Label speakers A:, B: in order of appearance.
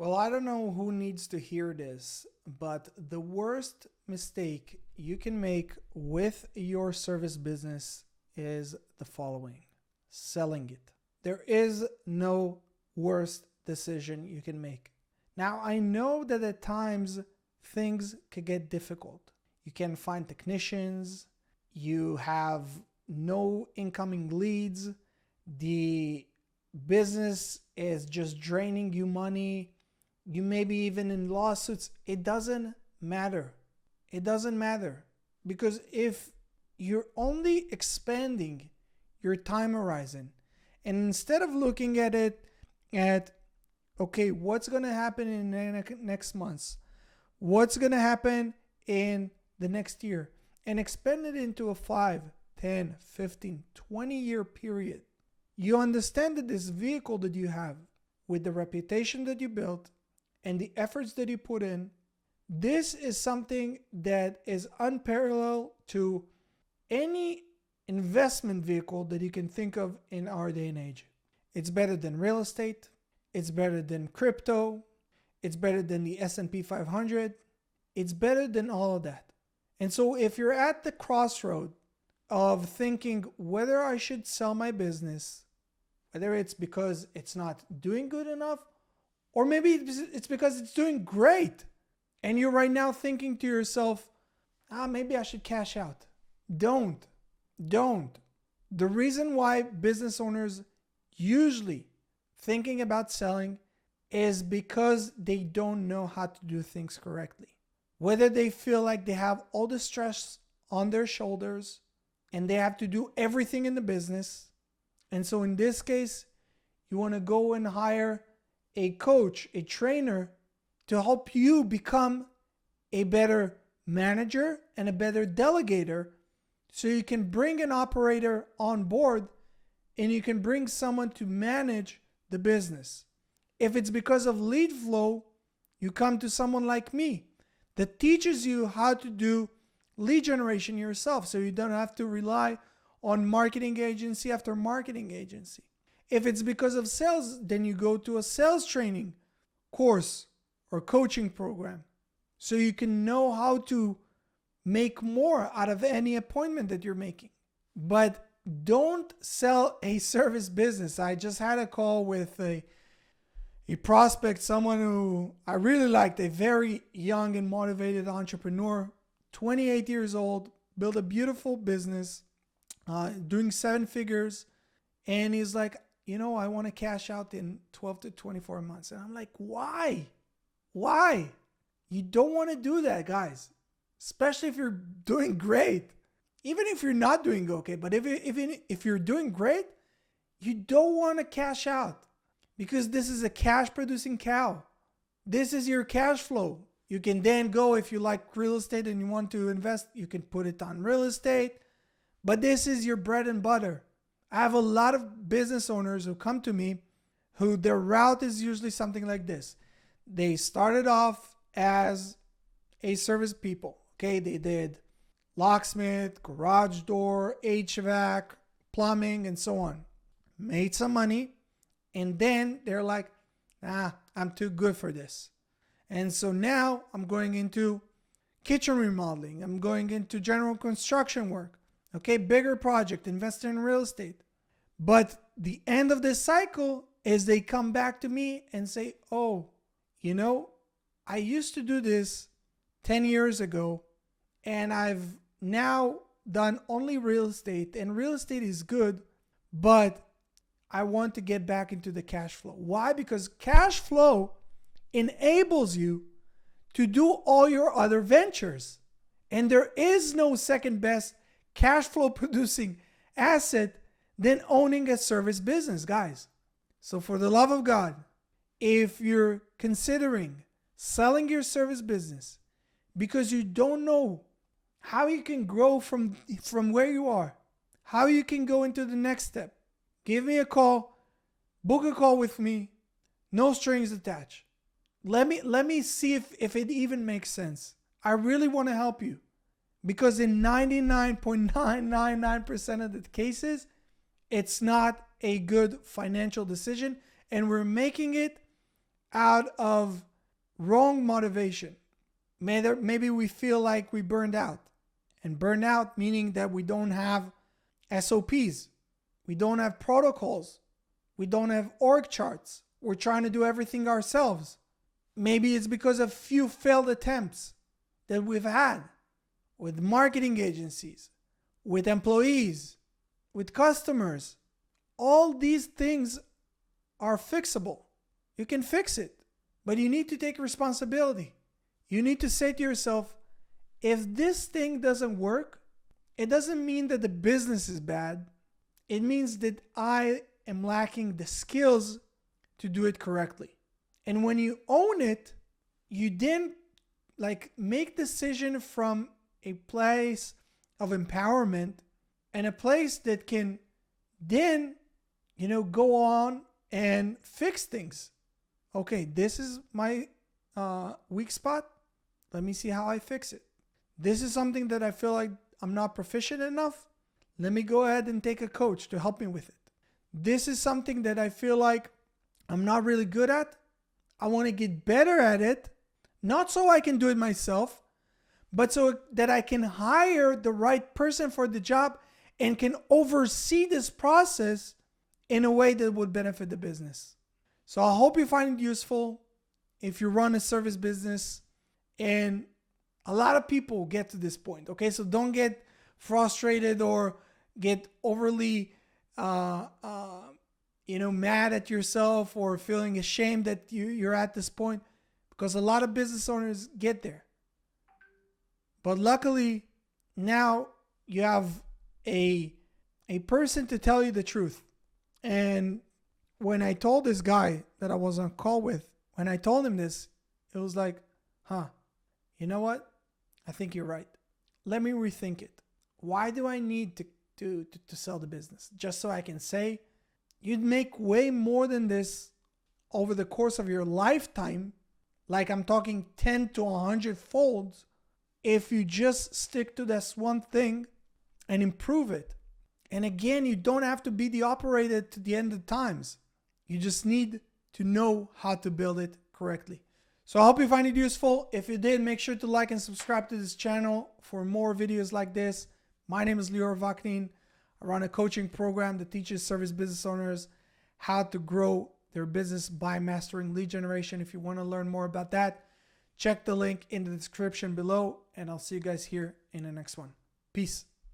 A: Well, I don't know who needs to hear this, but the worst mistake you can make with your service business is the following: selling it. There is no worst decision you can make. Now, I know that at times things could get difficult. You can't find technicians, you have no incoming leads, the business is just draining you money, you may be even in lawsuits. It doesn't matter. It doesn't matter. Because if you're only expanding your time horizon, and instead of looking at it at, okay, what's going to happen in the next months? What's going to happen in the next year? And expand it into a 5, 10, 15, 20-year period. You understand that this vehicle that you have, with the reputation that you built and the efforts that you put in, this is something that is unparalleled to any investment vehicle that you can think of in our day and age. It's better than real estate. It's better than crypto. It's better than the S&P 500. It's better than all of that. And so if you're at the crossroad of thinking whether I should sell my business, whether it's because it's not doing good enough, or maybe it's because it's doing great, and you're right now thinking to yourself, maybe I should cash out. Don't. The reason why business owners usually thinking about selling is because they don't know how to do things correctly. Whether they feel like they have all the stress on their shoulders and they have to do everything in the business. And so in this case, you want to go and hire a coach, a trainer to help you become a better manager and a better delegator, so you can bring an operator on board and you can bring someone to manage the business. If it's because of lead flow, you come to someone like me that teaches you how to do lead generation yourself, so you don't have to rely on marketing agency after marketing agency. If it's because of sales, then you go to a sales training course or coaching program, so you can know how to make more out of any appointment that you're making. But don't sell a service business. I just had a call with a prospect, someone who I really liked, a very young and motivated entrepreneur, 28 years old, built a beautiful business, doing 7 figures. And he's like, I want to cash out in 12 to 24 months. And I'm like, why? Why? You don't want to do that, guys. Especially if you're doing great. Even if you're not doing okay, but if you're doing great, you don't want to cash out, because this is a cash producing cow. This is your cash flow. You can then go, if you like real estate and you want to invest, you can put it on real estate. But this is your bread and butter. I have a lot of business owners who come to me who their route is usually something like this. They started off as a service people. Okay, they did locksmith, garage door, HVAC, plumbing, and so on. Made some money, and then they're like, I'm too good for this. And so now I'm going into kitchen remodeling. I'm going into general construction work. Okay, bigger project, invest in real estate. But the end of this cycle is they come back to me and say, I used to do this 10 years ago, and I've now done only real estate, and real estate is good, but I want to get back into the cash flow. Why? Because cash flow enables you to do all your other ventures. And there is no second best cash flow producing asset than owning a service business, guys. So for the love of God, if you're considering selling your service business because you don't know how you can grow from where you are, how you can go into the next step, give me a call, book a call with me, no strings attached. Let me see if it even makes sense. I really want to help you, because in 99.999% of the cases, it's not a good financial decision, and we're making it out of wrong motivation. Maybe we feel like we burned out. And burned out meaning that we don't have SOPs. We don't have protocols. We don't have org charts. We're trying to do everything ourselves. Maybe it's because of few failed attempts that we've had with marketing agencies, with employees, with customers. All these things are fixable. You can fix it, but you need to take responsibility. You need to say to yourself, if this thing doesn't work, it doesn't mean that the business is bad. It means that I am lacking the skills to do it correctly. And when you own it, you then make decision from a place of empowerment and a place that can then, go on and fix things. Okay, this is my weak spot. Let me see how I fix it. This is something that I feel like I'm not proficient enough. Let me go ahead and take a coach to help me with it. This is something that I feel like I'm not really good at. I want to get better at it, not so I can do it myself, but so that I can hire the right person for the job and can oversee this process in a way that would benefit the business. So I hope you find it useful if you run a service business, and a lot of people get to this point. Okay, so don't get frustrated or get overly mad at yourself or feeling ashamed that you're at this point, because a lot of business owners get there. But luckily, now you have a person to tell you the truth. And when I told this guy that I was on call with, when I told him this, it was like, you know what? I think you're right. Let me rethink it. Why do I need to sell the business? Just so I can say, you'd make way more than this over the course of your lifetime. Like I'm talking 10 to 100 folds if you just stick to this one thing and improve it. And again, you don't have to be the operator to the end of times. You just need to know how to build it correctly. So I hope you find it useful. If you did, make sure to like and subscribe to this channel for more videos like this. My name is Lior Vaknin. I run a coaching program that teaches service business owners how to grow their business by mastering lead generation. If you want to learn more about that, check the link in the description below, and I'll see you guys here in the next one. Peace.